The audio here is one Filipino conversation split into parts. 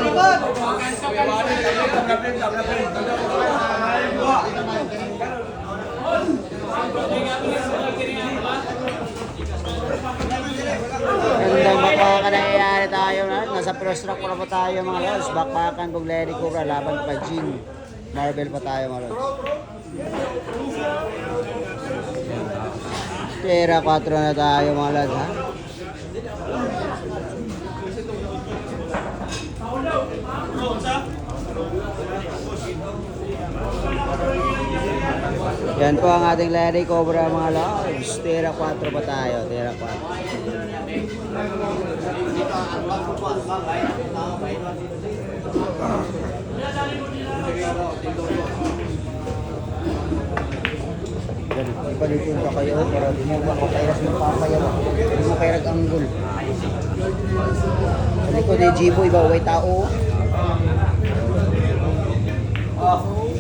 Likod! Gandang bakbakan na nangyayari tayo na. Nasa first rock pa po tayo mga lods. Bakbakan kung Lenny Cobra laban pa Jean Marvel pa tayo mga lods. Tera 4 na tayo mga lods ha. Yan po ang ating Lenny Cobra mga lods. Tera 4 pa tayo. Tera 4. Ipalipin pa kayo para di mo makakairas ng papayaw. Di mo kayo nag-anggol. Sa likod ni G-Boy ba? May tao.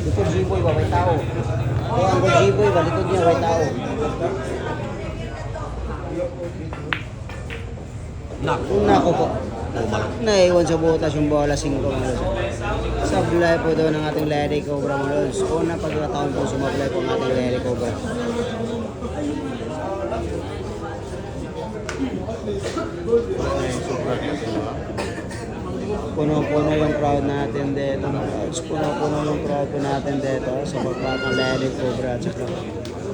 Likod G-Boy ba? May tao. Ang G-Boy ba? Likod niya may tao. Nako po. Naiwan sa butas yung bola 5 malos. Sablay po doon ng ating Lenny Cobra malos. Unang pagkakataon po sumablay po ng ating Lenny Cobra. Puno-puno yung crowd natin dito. Puno-puno yung crowd po natin dito sa pagkakang Lenny Cobra at saka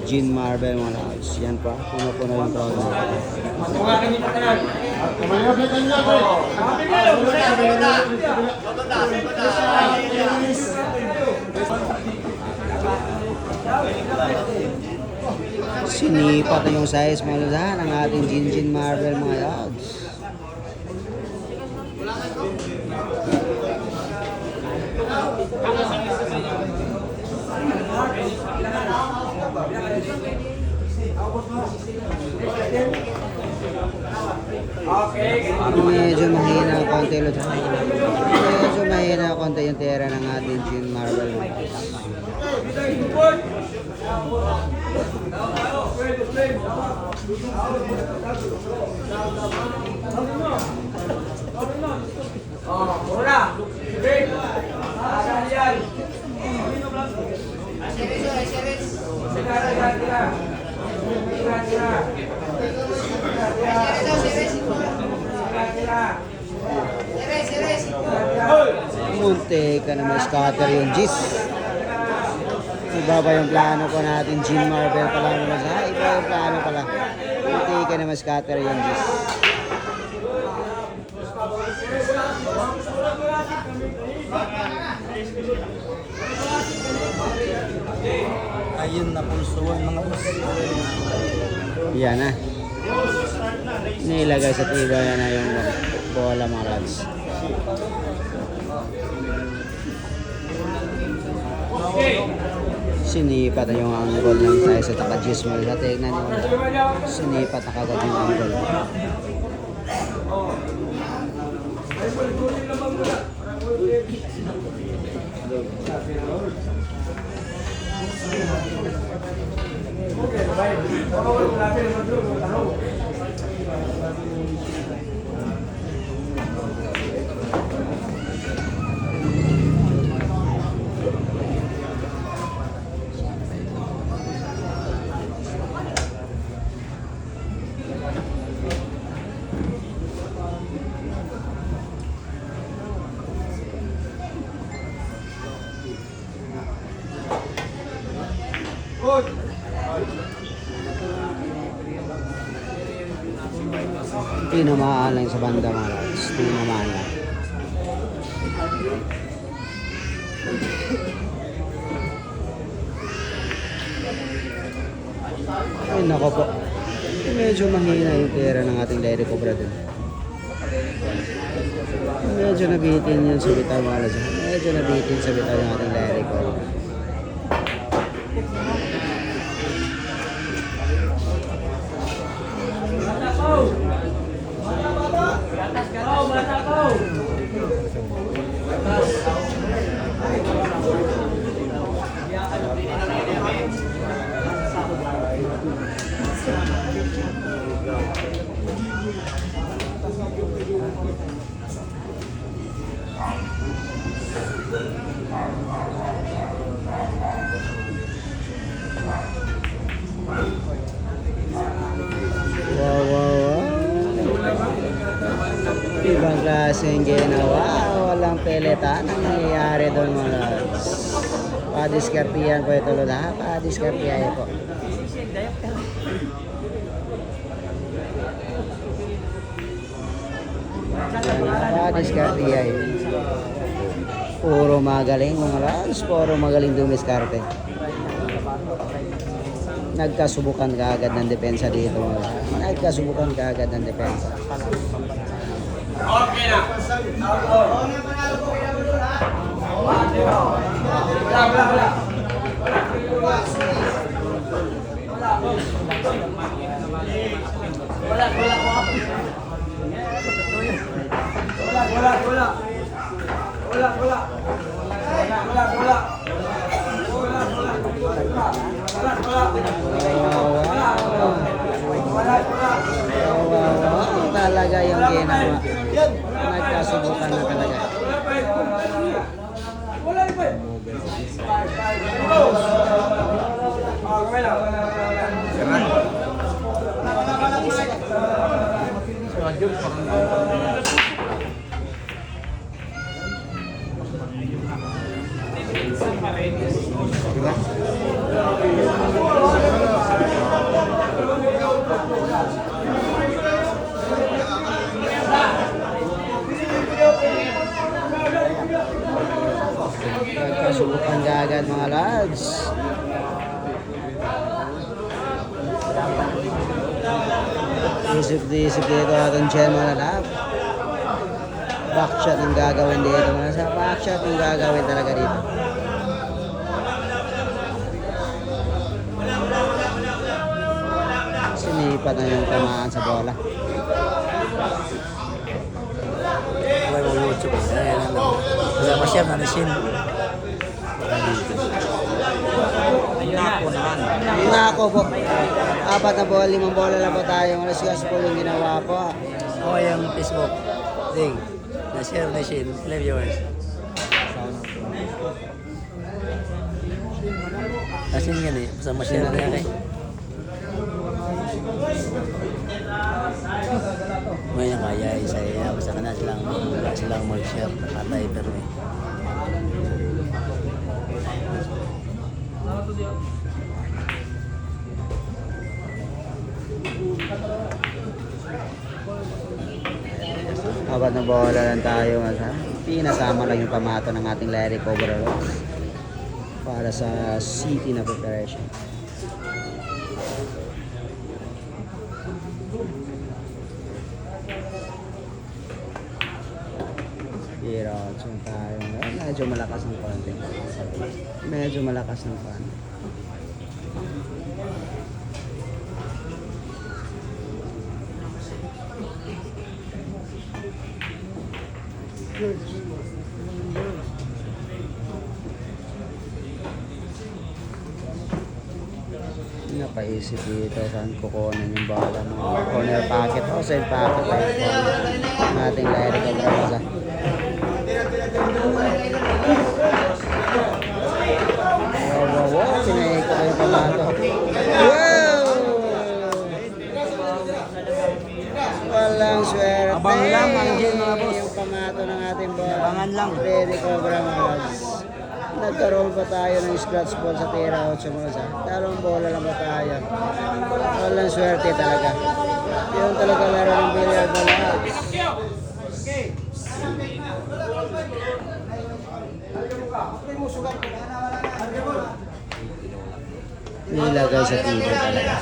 Jean Marvel mga lods. Yan pa, puno-puno yung crowd natin. Sinipat na yung size mga lods ha, ng ating Jean Marvel mga lods. Medyo mahina ang konti ulit. Medyo mahina ang konti yung tira ng ating Jean Marvel. Munti ka na may scatter yung Gis. Iba ba yung plano ko natin Jean Marvel pala naman ha? Iba yung plano pala. Munti ka na may scatter yung Gis. Ayun na pulsuan mga boss. Yan na. Nilagay sa tiba na yung bola mga lads. Sinipat na yung angle ng tayo sa taka-Gismal. Sa tignan nyo. Sinipat na kagad yung angle. Tinamaan lang sa banda mga lads. Tinamaan lang. Ay nako po. Medyo mahina yung tira ng ating Lenny Cobra din. Medyo nabitin yun sa bitaw mga lads. Medyo nabitin sa bitaw yung ating Lenny Cobra. klaseng ginawa. Walang peletan ang nangyayari doon mga lods. Padiskartiyan po ito lods ha. Padiskartiyan po. Padiskartiyan. Puro magaling mga lods. Puro magaling dumiskarte. Nagkasubukan kaagad ng depensa dito mga lods. Nagkasubukan kaagad ng depensa. Okay na. Talaga yung ginawa. Nagkasubukan na talaga. Nagkasubukan kaagad mga lads. Isip dito ating Chen mga lab. Backshot ang gagawin dito. Sa backshot ang gagawin talaga dito. Sinipat na yung tamaan sa bola. Wala mo YouTube. Wala masyam na nasin. Nako po. 4 na bola, 5 bola lang po tayo. Alas gas po yung ginawa po. O yung Facebook. Ding. Na-share na sin. Live yours. Asin nga ni. Basta ma-share na yan eh. May kaya isa iya. Basta ka na silang mag-share. Patay pero eh. Apat na bola lang tayo. Pinasama lang yung pamato ng ating Larry Cobrales para sa city na preparation. Pero tayo. Medyo malakas ng konti. Medyo malakas ng konti. Napaisip dito saan kukunin yung bala mga corner pocket o side pocket ng ating Larry Cobrales. Wow, pinaikot ko yung pamato. Wow! Walang swerte. Abang lang ang Jen, mga boss. Yung pamato ng ating bola. Abangan lang. Larry Cobrales. Nagkaroon pa tayo ng scratch ball sa tira 8 mga sa. Dalawang bola lang pa tayo. Walang swerte talaga. Yung talaga laro ng billiard na lahat. Nilagay sa tibay talaga.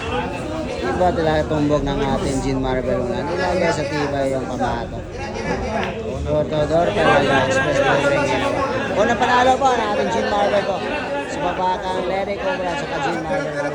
Iba talaga tumbog ng ating Jean Marvel na. Nilagay sa tibay yung pamato. Door talaga. Express delivering. Unang panalo po ng ating Jean Marvel po. Sa babakang Larry Cobrales sa Jean Marvel.